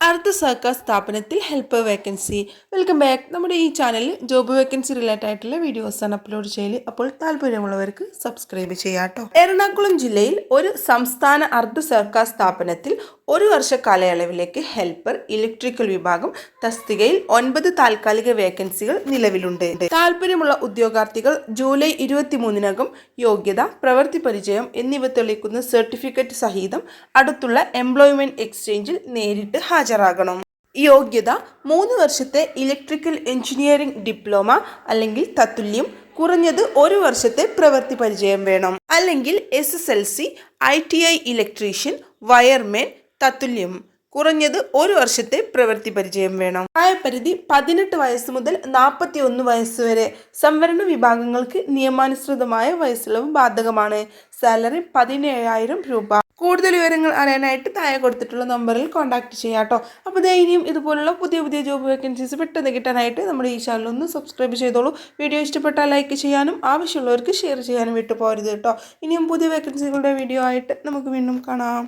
അർദ്ധ സർക്കാർ സ്ഥാപനത്തിൽ ഹെൽപ്പർ വേക്കൻസി. Welcome back. നമ്മുടെ ഈ ചാനലിൽ ജോബ് വേക്കൻസി റിലേറ്റഡ് ആയിട്ടുള്ള വീഡിയോസാണ് അപ്ലോഡ് ചെയ്യൽ. അപ്പോൾ താല്പര്യമുള്ളവർക്ക് സബ്സ്ക്രൈബ് ചെയ്യാം കേട്ടോ. എറണാകുളം ജില്ലയിൽ ഒരു സംസ്ഥാന അർദ്ധ സർക്കാർ സ്ഥാപനത്തിൽ ഒരു വർഷ കാലയളവിലേക്ക് ഹെൽപ്പർ ഇലക്ട്രിക്കൽ വിഭാഗം തസ്തികയിൽ 9 താൽക്കാലിക വേക്കൻസികൾ നിലവിലുണ്ട്. താല്പര്യമുള്ള ഉദ്യോഗാർത്ഥികൾ ജൂലൈ 23-നകം യോഗ്യത, പ്രവൃത്തി പരിചയം എന്നിവ തെളിയിക്കുന്ന സർട്ടിഫിക്കറ്റ് സഹിതം അടുത്തുള്ള എംപ്ലോയ്മെന്റ് എക്സ്ചേഞ്ചിൽ നേരിട്ട് ഹാജരാകണം. യോഗ്യത 3 വർഷത്തെ ഇലക്ട്രിക്കൽ എഞ്ചിനീയറിംഗ് ഡിപ്ലോമ അല്ലെങ്കിൽ തത്തുല്യം, കുറഞ്ഞത് 1 വർഷത്തെ പ്രവൃത്തി പരിചയം വേണം. അല്ലെങ്കിൽ SSLC, ITI ഇലക്ട്രീഷ്യൻ, വയർമാൻ, തത്തുല്യം, കുറഞ്ഞത് 1 വർഷത്തെ പ്രവൃത്തി പരിചയം വേണം. പ്രായപരിധി 18 വയസ്സ് മുതൽ 41 വയസ്സ് വരെ. സംവരണ വിഭാഗങ്ങൾക്ക് നിയമാനുസൃതമായ വയസ്സിളവ് ബാധകമാണ്. സാലറി 17,000 രൂപ. കൂടുതൽ വിവരങ്ങൾ അറിയാനായിട്ട് താഴെ കൊടുത്തിട്ടുള്ള നമ്പറിൽ കോൺടാക്ട് ചെയ്യാം കേട്ടോ. അപ്പോൾ ഇനിയും ഇതുപോലുള്ള പുതിയ ജോബ് വേക്കൻസീസ് പെട്ടെന്ന് കിട്ടാനായിട്ട് നമ്മുടെ ഈ ചാനൽ ഒന്ന് സബ്സ്ക്രൈബ് ചെയ്തോളൂ. വീഡിയോ ഇഷ്ടപ്പെട്ടാൽ ലൈക്ക് ചെയ്യാനും ആവശ്യമുള്ളവർക്ക് ഷെയർ ചെയ്യാനും വിട്ടു പോകരുത് കേട്ടോ. ഇനിയും പുതിയ വേക്കൻസികളുടെ വീഡിയോ ആയിട്ട് നമുക്ക് വീണ്ടും കാണാം.